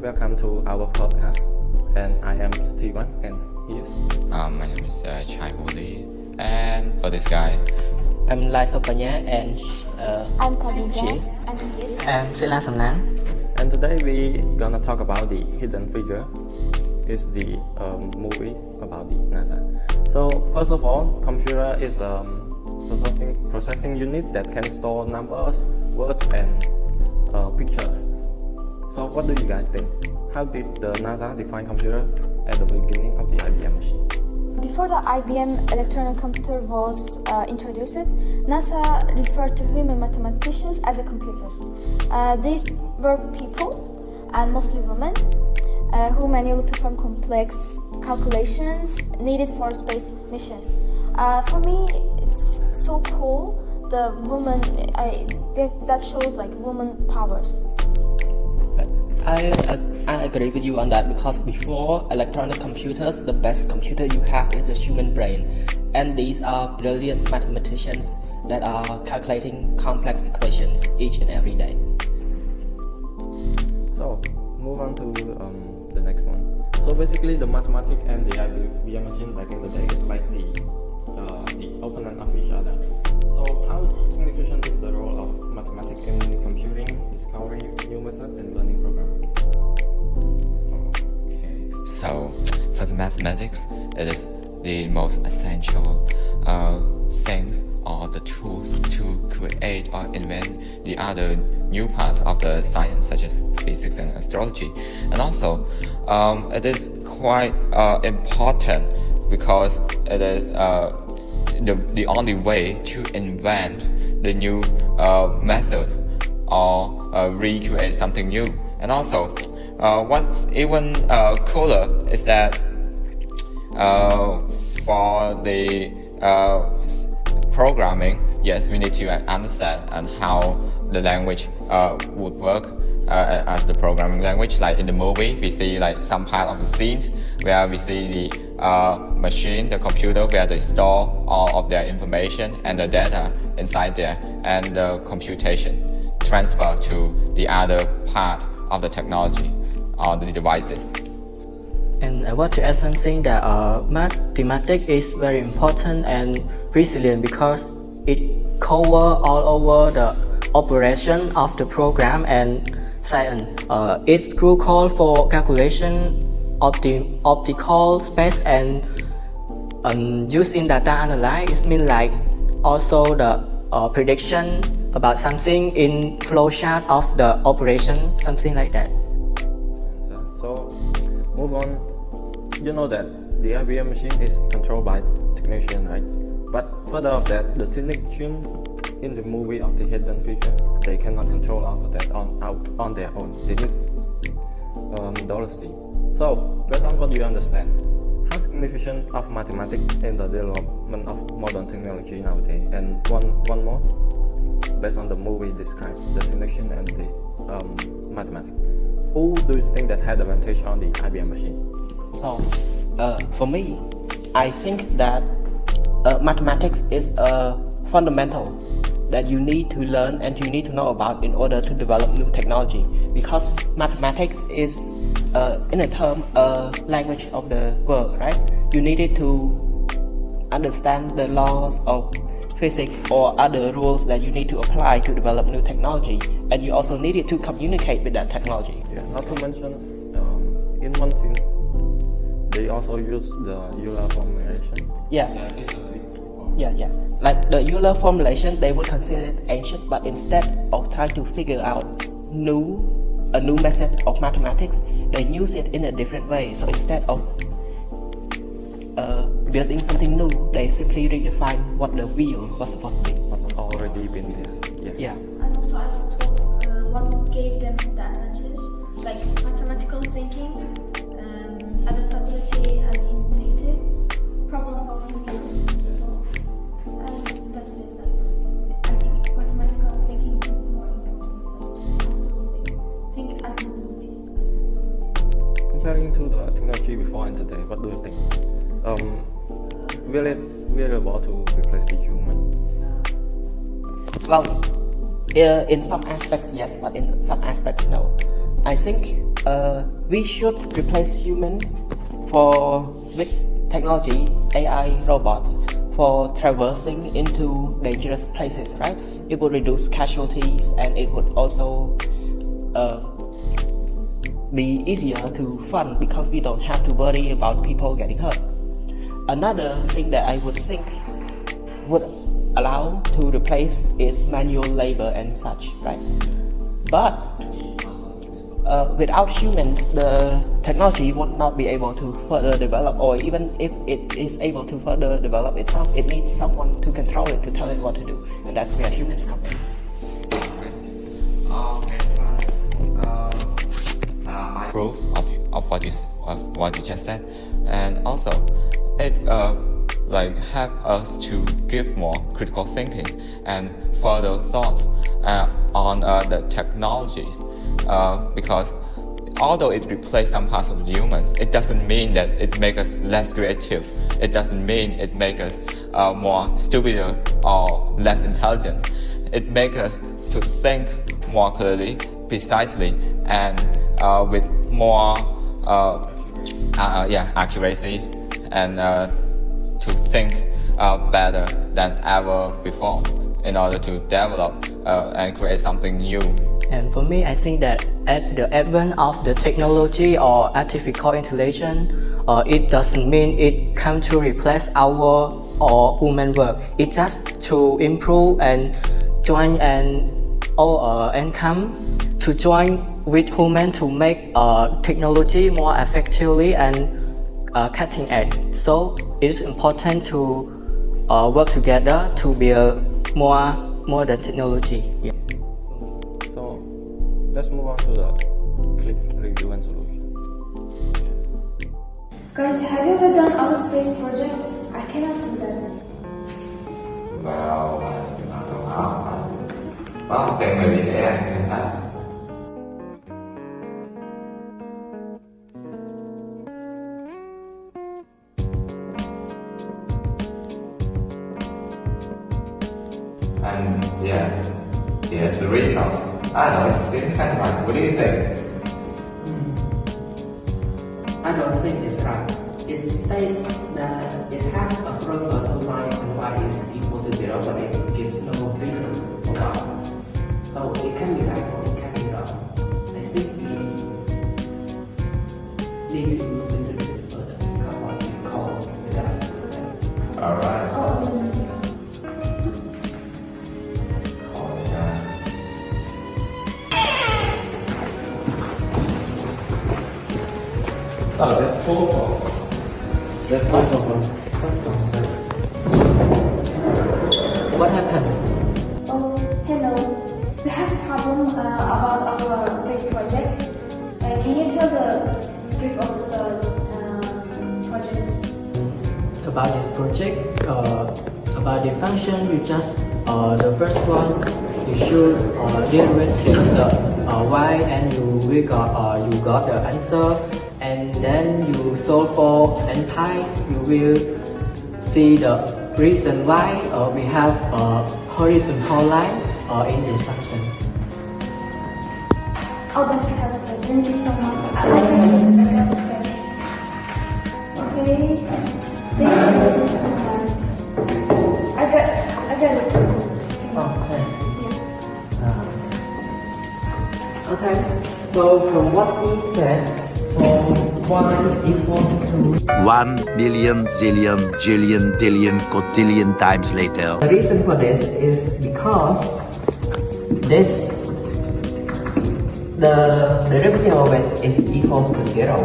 welcome to our podcast. And I am Sithivan, and he is. My name is Chhayhour Ly, and for this guy, I'm SokPaghna and I'm Khadija I'm Sela Samnang. And today we gonna talk about the Hidden Figure. It's the movie about the NASA. So first of all, computer is a processing unit that can store numbers, words, and pictures. So what do you guys think? How did the NASA define computer at the beginning of the IBM machine? Before the IBM electronic computer was introduced, NASA referred to human mathematicians as computers. These were people, and mostly women, who manually perform complex calculations needed for space missions. For me, it's so cool. The woman, that shows like woman powers. I agree with you on that, because before electronic computers, the best computer you have is the human brain, and these are brilliant mathematicians that are calculating complex equations each and every day. So move on to the next one. So basically, the mathematics and the IBM machine back in the day is like the opponent of each other. So how significant is the role of mathematics in computing, discovery, new method, and learning programming? so for the mathematics, it is the most essential things or the tools to create or invent the other new parts of the science, such as physics and astrology. And also, it is quite important because it is the only way to invent the new method or recreate something new. And also, what's even cooler is that for the programming, yes, we need to understand and how the language would work as the programming language. Like in the movie, we see like some part of the scene where we see the machine, the computer, where they store all of their information and the data inside there, and the computation transfer to the other part of the technology or the devices. And I want to add something that mathematics is very important and resilient, because it covers all over the operation of the program and science. It's crucial for calculation of the optical space and used in data analysis. It means like also the prediction about something in flowchart of the operation, something like that. So move on. You know that the IBM machine is controlled by technician, right? But further of that, the technician in the movie of the Hidden Figure, they cannot control all of that on their own. They need dollars. So based on what you understand, how significant of mathematics in the development of modern technology nowadays? And one more, based on the movie described the technician and the mathematics, who do you think that had advantage on the IBM machine? So, for me, I think that mathematics is a fundamental that you need to learn and you need to know about in order to develop new technology. Because mathematics is, in a term, a language of the world, right? You needed to understand the laws of physics or other rules that you need to apply to develop new technology, and you also needed to communicate with that technology. Yeah, not to mention, in one thing, they also use the Euler formulation. Yeah. Like the Euler formulation, they would consider it ancient, but instead of trying to figure out a new method of mathematics, they use it in a different way. So instead of building something new, they simply redefine what the wheel was supposed to be. What's already been there. Yeah. And also I want to what gave them the advantage, like mathematical thinking, adaptability, and innovative problem-solving skills. So that's it. Like, I think mathematical thinking is more important. To think as mathematician. Comparing to the technology before and today, what do you think? Will it be able to replace the human? Well, in some aspects yes, but in some aspects no. I think we should replace humans with technology, AI, robots, for traversing into dangerous places, right? It would reduce casualties and it would also be easier to fund because we don't have to worry about people getting hurt. Another thing that I would think would allow to replace is manual labor and such, right? But without humans, the technology would not be able to further develop, or even if it is able to further develop itself, it needs someone to control it, to tell it what to do, and that's where humans come in. I approve of what you just said, and also it help us to give more critical thinking and further thoughts on the technologies, because although it replaces some parts of humans, it doesn't mean that it makes us less creative. It doesn't mean it makes us more stupider or less intelligent. It makes us to think more clearly, precisely, and with more accuracy, and to think better than ever before in order to develop and create something new. And for me, I think that at the advent of the technology or artificial intelligence, it doesn't mean it comes to replace our or human work. It's just to improve and join and come to join with human to make technology more effectively and cutting edge. So it's important to work together to build more modern technology. Yeah. So let's move on to the clip review and solution. Guys, have you ever done outer space project? I cannot do that. Well, I think maybe AI can help. And here's the result. I know it seems kind of right. What do you think? I don't think it's right. It states that it has a closer to line and y is equal to 0, but it gives no reason about it. So it can be right or it can be wrong. I think we need to look into this further. How about you call that? Alright. Oh, that's photo. That's photo. What happened? Oh, hello. We have a problem about our space project. Can you tell the script of the project? About this project, about the function, you just the first one, you should derivative the y, and you got the answer, and then you solve for n pi. You will see the reason why we have a horizontal line in this function. Oh, that's perfect. Thank you so much. Okay. Thank you so much. I got it. Oh, thanks. Okay, so from what we said, for y equals to 1 million, zillion, jillion, dillion, cotillion times later. the reason for this is because the derivative of it is equals to 0.